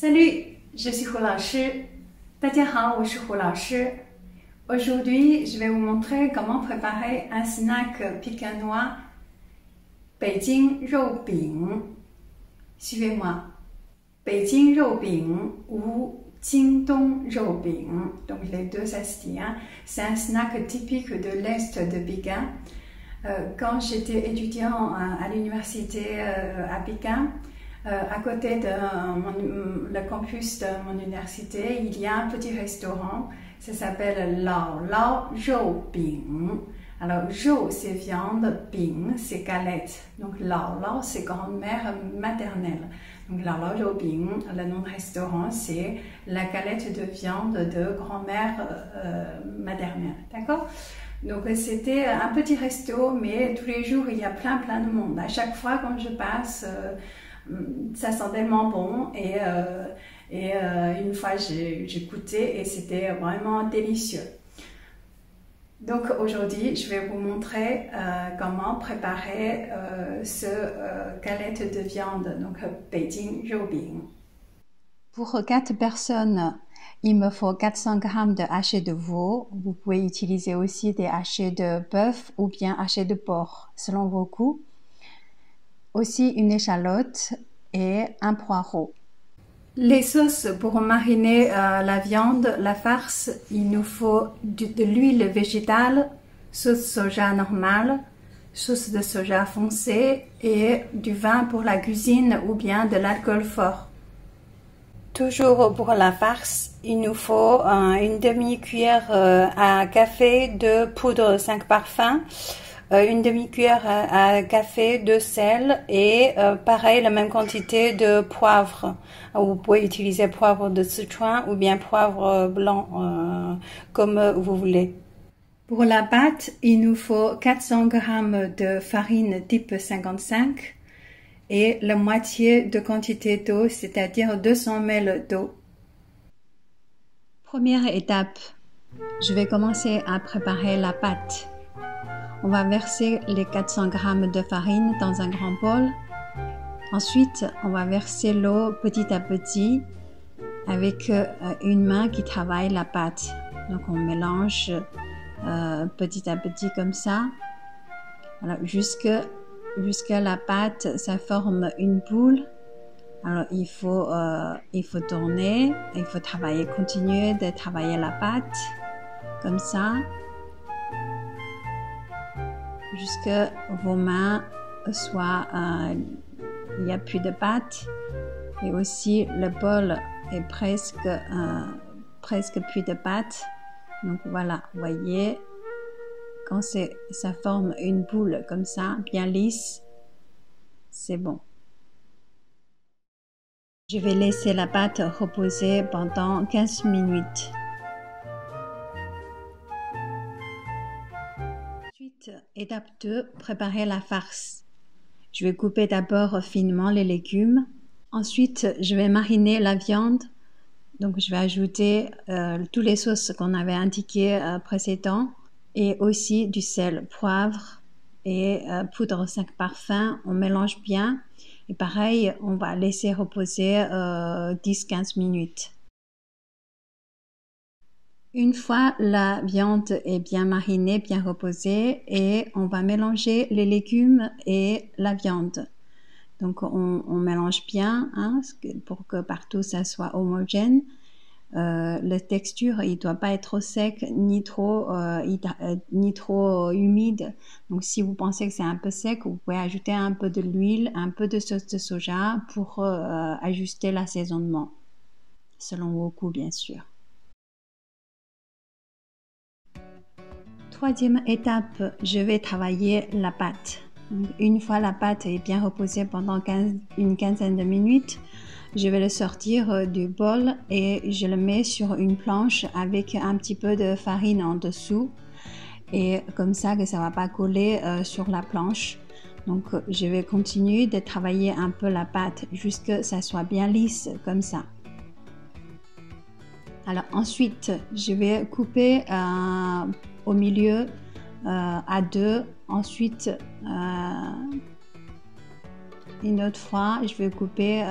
Salut, je suis Hu Laoshi. 大家好，我是胡老师。Aujourd'hui, je vais vous montrer comment préparer un snack pékinois, 北京肉饼. Suivez-moi. 北京肉饼 ou Jingdong 肉饼, donc les deux ça se dit, hein. C'est un snack typique de l'Est de Pékin. Quand j'étais étudiant à l'université à Pékin, à côté de le campus de mon université, il y a un petit restaurant, ça s'appelle Lao Lao Zhou Bing. Alors, zhou c'est viande, bing c'est galette. Donc, Lao Lao c'est grand-mère maternelle. Donc, Lao Lao Zhou Bing, le nom de restaurant, c'est la galette de viande de grand-mère maternelle. D'accord? Donc, c'était un petit resto, mais tous les jours, il y a plein de monde. À chaque fois, quand je passe, ça sent tellement bon et une fois j'ai goûté et c'était vraiment délicieux. Donc aujourd'hui je vais vous montrer comment préparer ce galette de viande, donc Beijing Roubing. Pour 4 personnes, il me faut 400 g de haché de veau. Vous pouvez utiliser aussi des hachés de bœuf ou bien hachés de porc selon vos goûts. Aussi une échalote et un poireau. Les sauces pour mariner la viande, la farce, il nous faut de l'huile végétale, sauce soja normale, sauce de soja foncé et du vin pour la cuisine ou bien de l'alcool fort. Toujours pour la farce, il nous faut une demi-cuillère à café de poudre 5 parfums, une demi-cuillère à café de sel et pareil la même quantité de poivre. Vous pouvez utiliser poivre de Sichuan ou bien poivre blanc comme vous voulez. Pour la pâte, il nous faut 400 g de farine type 55 et la moitié de quantité d'eau, c'est-à-dire 200 ml d'eau. Première étape, je vais commencer à préparer la pâte. On va verser les 400 g de farine dans un grand bol. Ensuite, on va verser l'eau petit à petit avec une main qui travaille la pâte. Donc, on mélange petit à petit comme ça. Alors, jusqu'à la pâte, ça forme une boule. Alors, il faut tourner, il faut continuer de travailler la pâte comme ça. Jusque vos mains soient, il n'y a plus de pâte et aussi le bol est presque plus de pâte. Donc voilà, vous voyez, quand ça forme une boule comme ça, bien lisse, c'est bon. Je vais laisser la pâte reposer pendant 15 minutes. Étape 2, préparer la farce. Je vais couper d'abord finement les légumes. Ensuite, je vais mariner la viande. Donc, je vais ajouter toutes les sauces qu'on avait indiquées précédemment et aussi du sel, poivre et poudre 5 parfums. On mélange bien et pareil, on va laisser reposer 10-15 minutes. Une fois la viande est bien marinée, bien reposée, et on va mélanger les légumes et la viande. Donc on mélange bien hein, pour que partout ça soit homogène. La texture, il ne doit pas être trop sec ni trop humide. Donc si vous pensez que c'est un peu sec, vous pouvez ajouter un peu de l'huile, un peu de sauce de soja pour ajuster l'assaisonnement, selon vos goûts bien sûr. Troisième étape, je vais travailler la pâte. Une fois la pâte est bien reposée pendant une quinzaine de minutes, je vais le sortir du bol et je le mets sur une planche avec un petit peu de farine en dessous et comme ça que ça ne va pas coller sur la planche. Donc je vais continuer de travailler un peu la pâte jusqu'à ce que ça soit bien lisse comme ça. Alors ensuite, je vais couper au milieu à 2. Ensuite, une autre fois, je vais couper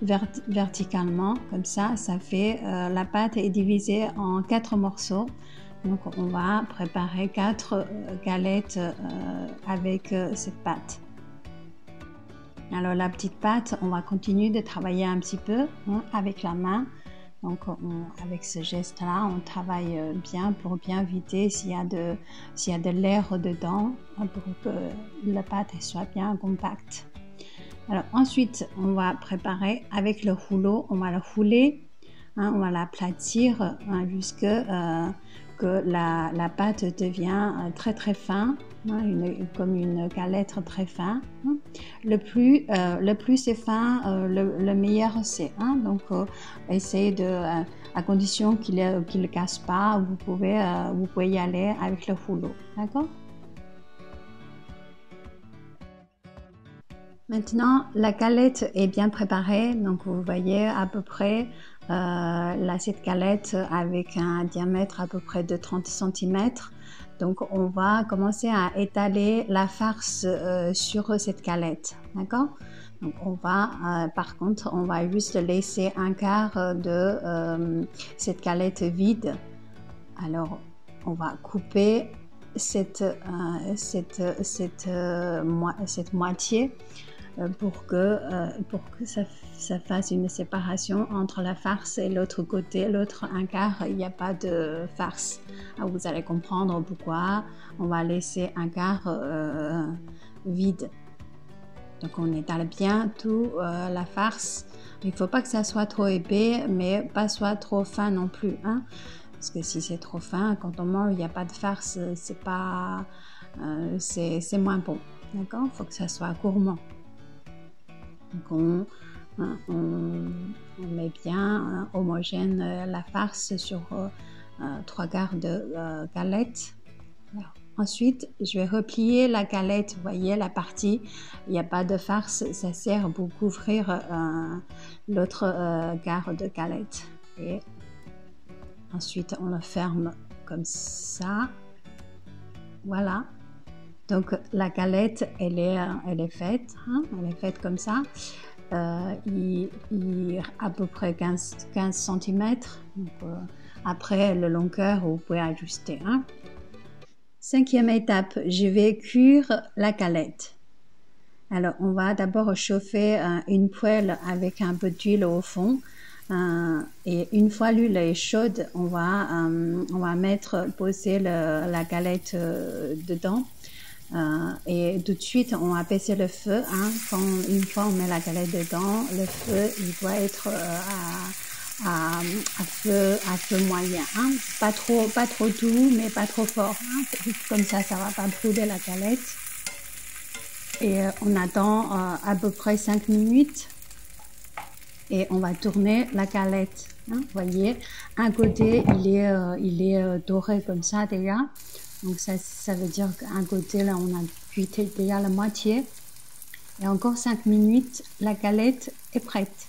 verticalement, comme ça fait, la pâte est divisée en 4 morceaux. Donc on va préparer 4 galettes avec cette pâte. Alors la petite pâte, on va continuer de travailler un petit peu avec la main. Donc avec ce geste-là, on travaille bien pour bien vider s'il y a de l'air dedans, pour que la pâte soit bien compacte. Alors ensuite, on va préparer avec le rouleau, on va le rouler, on va l'aplatir jusqu'à que la pâte devient très très fin, comme une galette très fin. Le plus c'est fin, le meilleur c'est. Donc essayez à condition qu'il ne casse pas, vous pouvez y aller avec le rouleau, d'accord? Maintenant, la galette est bien préparée, donc vous voyez à peu près cette galette avec un diamètre à peu près de 30 cm. Donc on va commencer à étaler la farce sur cette galette, d'accord? Donc on va, par contre, on va juste laisser un quart de cette galette vide. Alors on va couper cette moitié pour que ça fasse une séparation entre la farce et l'autre côté, l'autre un quart, il n'y a pas de farce. Alors vous allez comprendre pourquoi on va laisser un quart vide. Donc on étale bien tout la farce. Il ne faut pas que ça soit trop épais, mais pas soit trop fin non plus. Parce que si c'est trop fin, quand on mange, il n'y a pas de farce, c'est moins bon. D'accord? Il faut que ça soit gourmand. Donc on met bien homogène la farce sur 3/4 de galette. Alors, ensuite, je vais replier la galette. Vous voyez la partie, il n'y a pas de farce, ça sert pour couvrir l'autre quart de galette. Et ensuite, on le ferme comme ça. Voilà. Donc la galette, elle est faite, elle est faite comme ça. Il à peu près 15 cm. Donc, après le longueur, vous pouvez ajuster. 5e étape, je vais cuire la galette. Alors on va d'abord chauffer une poêle avec un peu d'huile au fond. Et une fois l'huile est chaude, on va poser la galette dedans. Et tout de suite on va baisser le feu. Une fois on met la galette dedans, le feu il doit être à feu moyen, pas trop doux mais pas trop fort, comme ça va pas brûler la galette. Et on attend à peu près 5 minutes et on va tourner la galette. Vous voyez, un côté il est doré comme ça déjà. Donc ça veut dire qu'un côté, là, on a cuit déjà la moitié. Et encore 5 minutes, la galette est prête.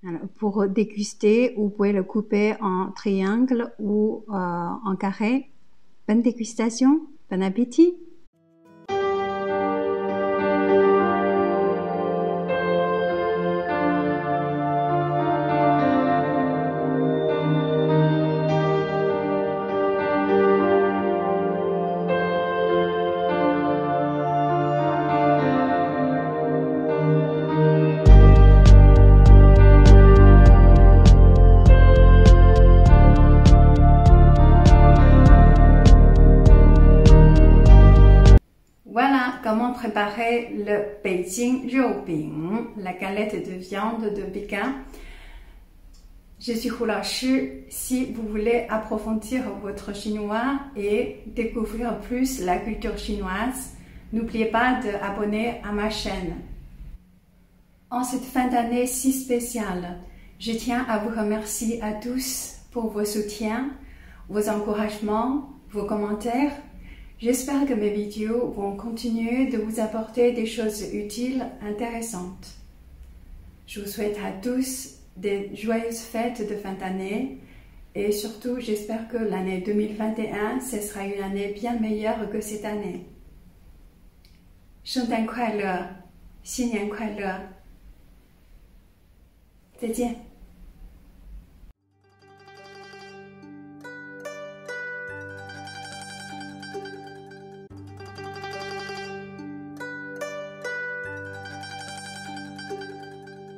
Alors, pour déguster, vous pouvez le couper en triangle ou en carré. Bonne dégustation, bon appétit! Voilà comment préparer le Beijing Roubing, la galette de viande de Pékin. Je suis Hu Laoshi. Si vous voulez approfondir votre chinois et découvrir plus la culture chinoise, n'oubliez pas d'abonner à ma chaîne. En cette fin d'année si spéciale, je tiens à vous remercier à tous pour vos soutiens, vos encouragements, vos commentaires. J'espère que mes vidéos vont continuer de vous apporter des choses utiles, intéressantes. Je vous souhaite à tous des joyeuses fêtes de fin d'année Et surtout, j'espère que l'année 2021, ce sera une année bien meilleure que cette année. 圣诞快乐，新年快乐，再见。